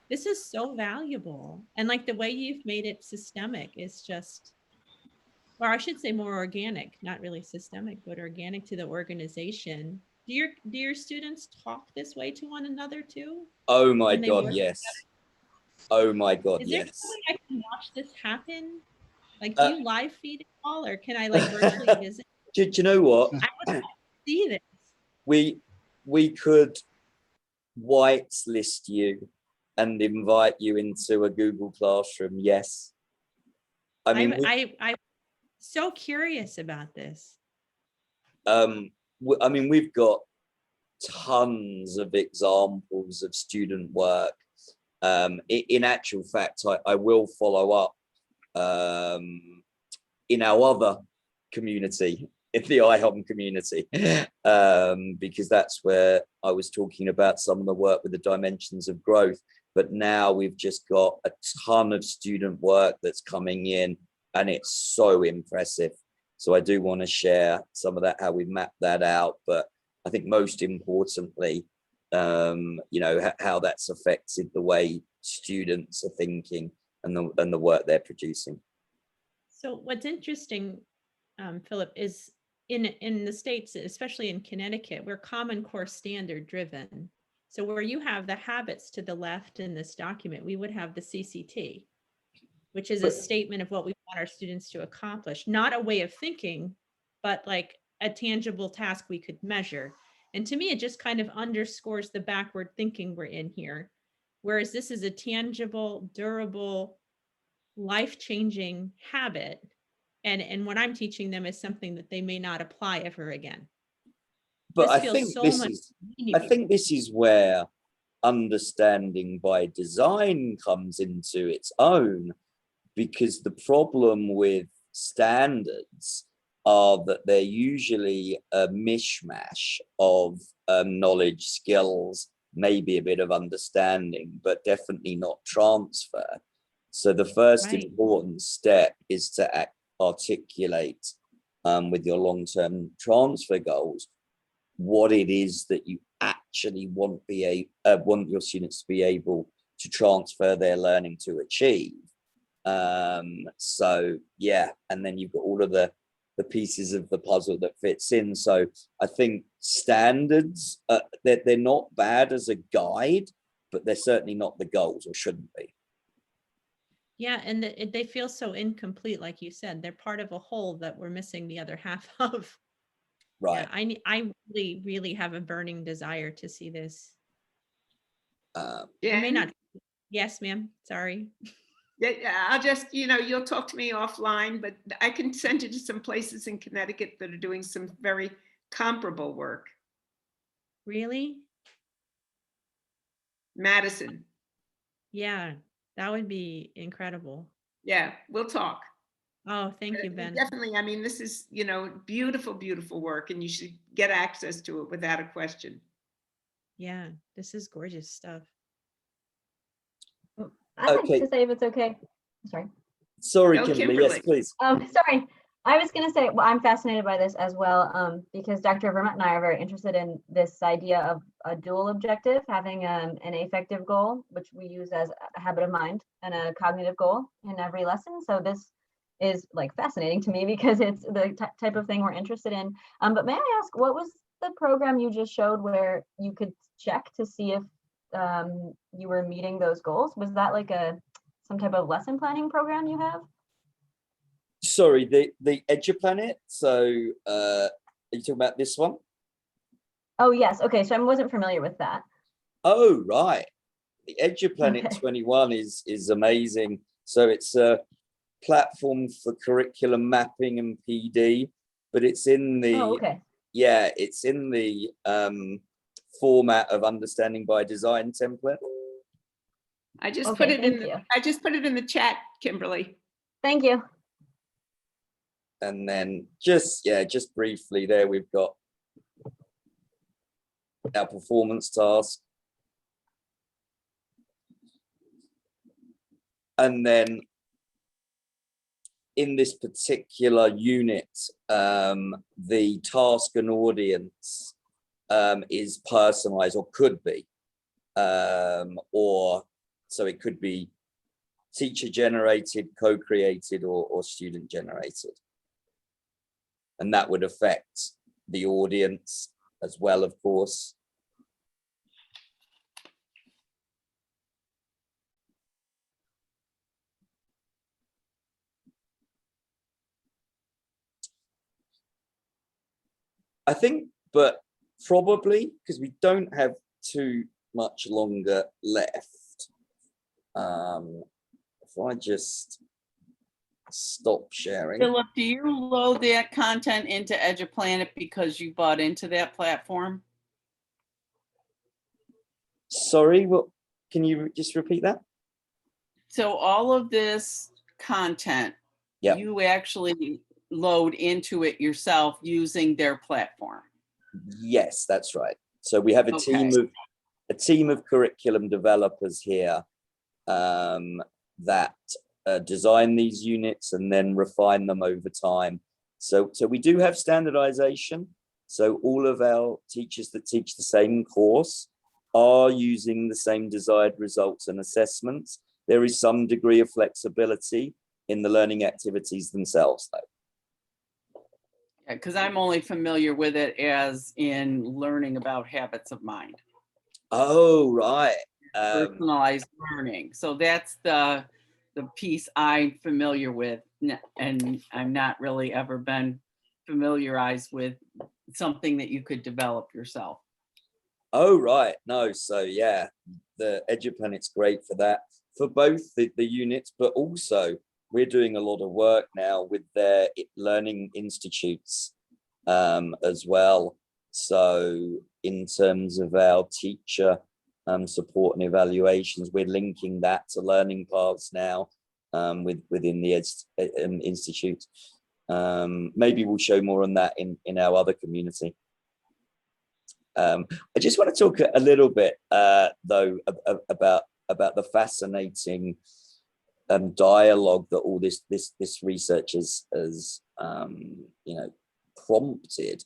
This is so valuable. And like the way you've made it systemic is just, or I should say more organic, not really systemic, but organic to the organization. Do your students talk this way to one another too? Oh my God, yes. Oh my God, yes. Is there some way I can watch this happen? Like, do you live feed it all, or can I like virtually visit? Do you know what? I would see this. We could whitelist you and invite you into a Google Classroom. Yes. I mean, I'm so curious about this. I mean, we've got tons of examples of student work. In actual fact, I will follow up in our other community, in the iHoM community, because that's where I was talking about some of the work with the dimensions of growth. But now we've just got a ton of student work that's coming in, and it's so impressive. So I do want to share some of that, how we mapped that out. But I think most importantly, you know, how that's affected the way students are thinking and the work they're producing. So what's interesting, Philip, is in the States, especially in Connecticut, we're Common Core standard driven. So where you have the habits to the left in this document, we would have the CCT, which is a statement of what we want our students to accomplish, not a way of thinking, but like a tangible task we could measure. And to me, it just kind of underscores the backward thinking we're in here. Whereas this is a tangible, durable, life-changing habit. And what I'm teaching them is something that they may not apply ever again. But I think this is where understanding by design comes into its own, because the problem with standards are that they're usually a mishmash of knowledge, skills, maybe a bit of understanding, but definitely not transfer. So the first important step is to articulate with your long-term transfer goals what it is that you actually want your students to be able to transfer their learning to achieve. So yeah, and then you've got all of the pieces of the puzzle that fits in. So I think standards, they're not bad as a guide, but they're certainly not the goals, or shouldn't be. Yeah, and they feel so incomplete, like you said. They're part of a whole that we're missing the other half of. Right. Yeah, I really, really have a burning desire to see this. Yeah. May not. Yes, ma'am. Sorry. Yeah, I'll just, you'll talk to me offline, but I can send you to some places in Connecticut that are doing some very comparable work. Really? Madison. Yeah, that would be incredible. Yeah, we'll talk. Oh, thank you, Ben. Definitely. I mean, this is, beautiful, beautiful work, and you should get access to it without a question. Yeah, this is gorgeous stuff. I'd like to say, if it's okay. Sorry. Sorry, Kimberly. Yes, please. Sorry. I was going to say, well, I'm fascinated by this as well, because Dr. Vermont and I are very interested in this idea of a dual objective, having an affective goal, which we use as a habit of mind, and a cognitive goal in every lesson. So this is like fascinating to me because it's the type of thing we're interested in. But may I ask, what was the program you just showed where you could check to see if you were meeting those goals? Was that like some type of lesson planning program you have? Sorry, the EduPlanet. So are you talking about this one? Oh, yes. Okay, so I wasn't familiar with that. Oh, right. The EduPlanet 21 is amazing. So it's a platform for curriculum mapping and PD, but it's in the it's in the format of understanding by design template. I just put it in the chat, Kimberly. Thank you. And then just briefly there, we've got our performance task. And then in this particular unit, the task and audience is personalized, or could be, or so it could be teacher generated, co-created, or student generated. And that would affect the audience as well, of course. I think, but probably because we don't have too much longer left. If I just stop sharing. Philip, do you load that content into EduPlanet because you bought into that platform? Sorry, what? Can you just repeat that? So all of this content, you actually load into it yourself using their platform. Yes, that's right. So we have a team of curriculum developers here that design these units and then refine them over time. So we do have standardization. So all of our teachers that teach the same course are using the same desired results and assessments. There is some degree of flexibility in the learning activities themselves, though. Yeah, because I'm only familiar with it as in learning about habits of mind. Oh, right. Personalized learning. So that's the piece I'm familiar with, and I'm not really ever been familiarized with something that you could develop yourself. Oh, right. No, so yeah, the EduPlanet's great for that, for both the units, but also we're doing a lot of work now with their learning institutes as well. So in terms of our teacher support and evaluations, we're linking that to learning paths now within the institute. Maybe we'll show more on that in our other community. I just want to talk a little bit, though, about the fascinating dialogue that all this research has prompted.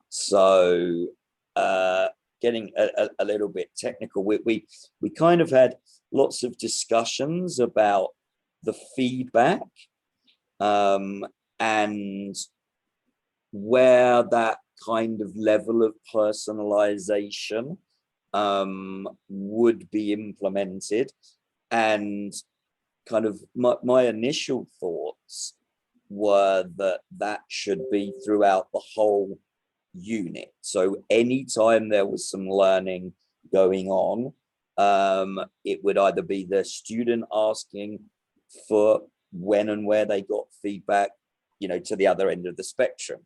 So getting a little bit technical, we kind of had lots of discussions about the feedback and where that kind of level of personalization would be implemented. And kind of my initial thoughts were that should be throughout the whole unit. So anytime there was some learning going on, it would either be the student asking for when and where they got feedback, to the other end of the spectrum.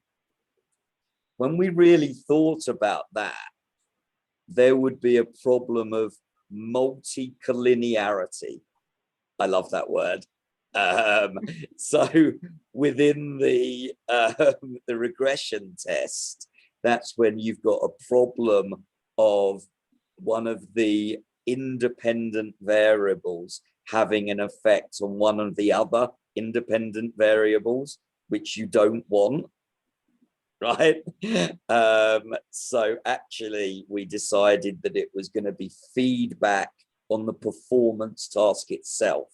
When we really thought about that, there would be a problem of multi-collinearity. I love that word. So within the regression test, that's when you've got a problem of one of the independent variables having an effect on one of the other independent variables, which you don't want, right? So actually we decided that it was going to be feedback on the performance task itself,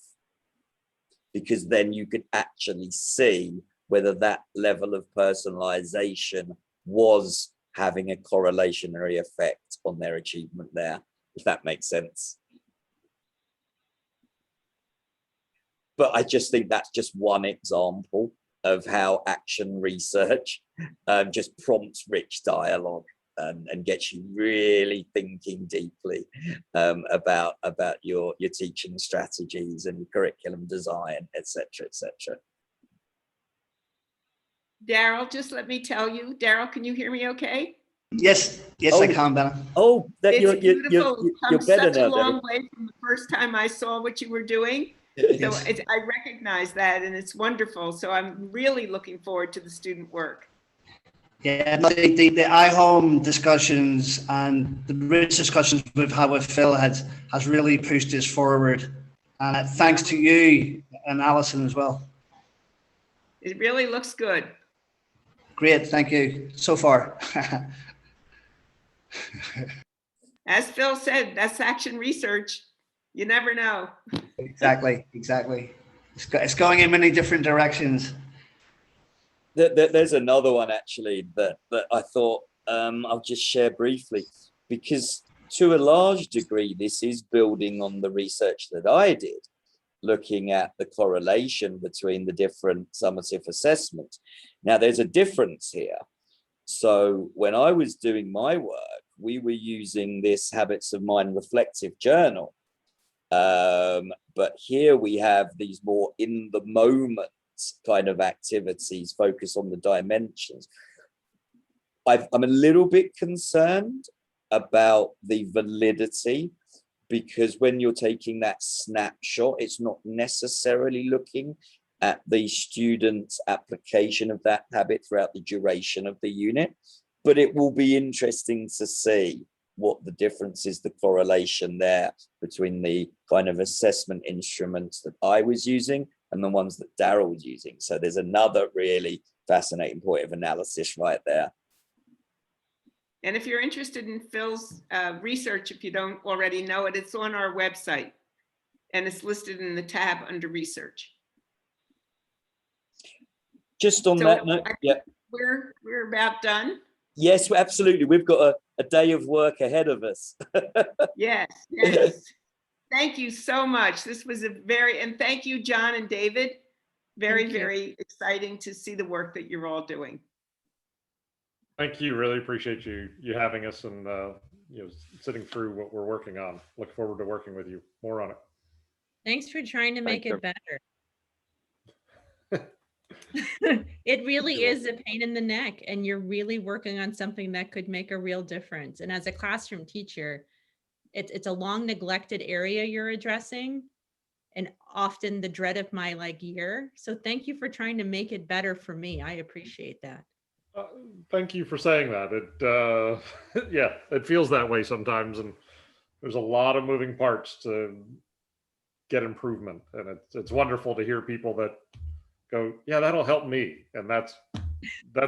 because then you could actually see whether that level of personalization was having a correlationary effect on their achievement there, if that makes sense. But I just think that's just one example of how action research just prompts rich dialogue and gets you really thinking deeply about your teaching strategies and curriculum design, etc., etc. Daryl, just let me tell you, Daryl, can you hear me okay? Yes, Oh, I can, Benna. Oh, that it's beautiful. you're better such now, a long way from the first time I saw what you were doing. So I recognize that, and it's wonderful. So I'm really looking forward to the student work. Yeah, the iHoM discussions and the rich discussions we've had with Phil has really pushed this forward. And thanks to you and Alison as well. It really looks good. Great, thank you so far. As Phil said, that's action research. You never know. Exactly. It's going in many different directions. There's another one actually that I thought I'll just share briefly, because to a large degree this is building on the research that I did, looking at the correlation between the different summative assessments. Now there's a difference here. So when I was doing my work, we were using this Habits of Mind reflective journal. But here we have these more in the moment kind of activities, focus on the dimensions. I'm a little bit concerned about the validity, because when you're taking that snapshot, it's not necessarily looking at the student's application of that habit throughout the duration of the unit. But it will be interesting to see what the difference is, the correlation there between the kind of assessment instruments that I was using and the ones that Daryl was using. So there's another really fascinating point of analysis right there. And if you're interested in Phil's research, if you don't already know it, it's on our website and it's listed in the tab under research. Just on that note, yeah. We're about done. Yes, absolutely. We've got a day of work ahead of us. Yes. Thank you so much. This was and thank you, John and David. Very exciting to see the work that you're all doing. Thank you. Really appreciate you having us and sitting through what we're working on. Look forward to working with you more on it. Thanks for trying to make it better. It really is a pain in the neck, and you're really working on something that could make a real difference. And as a classroom teacher, it's a long neglected area you're addressing, and often the dread of my year. So thank you for trying to make it better for me. I appreciate that. Thank you for saying that. Yeah, it feels that way sometimes, and there's a lot of moving parts to get improvement, and it's wonderful to hear people that go, yeah, that'll help me, and that's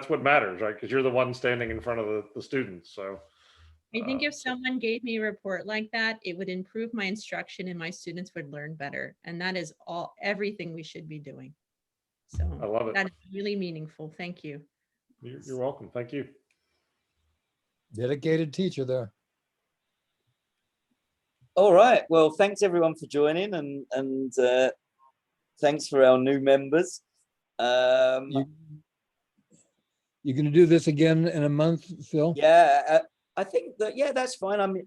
what matters, right? Because you're the one standing in front of the students. So I think if someone gave me a report like that, it would improve my instruction and my students would learn better. And that is everything we should be doing. So I love it. That is really meaningful. Thank you. You're welcome. Thank you. Dedicated teacher there. All right. Well, thanks everyone for joining, and thanks for our new members. You're going to do this again in a month, Phil? Yeah, I think that, yeah, that's fine. I mean,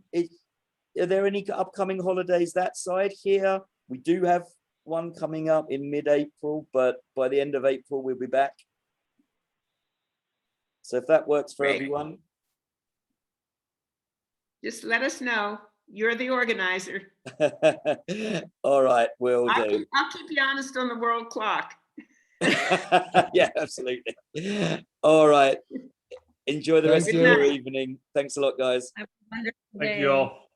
are there any upcoming holidays that side here? We do have one coming up in mid-April, but by the end of April, we'll be back. So if that works for Great. everyone. Just let us know. You're the organizer. All right, will do. I'll keep you honest on the world clock. Yeah, absolutely. All right. Enjoy the rest of your evening. Thanks a lot, guys. Have a wonderful Thank day. you all.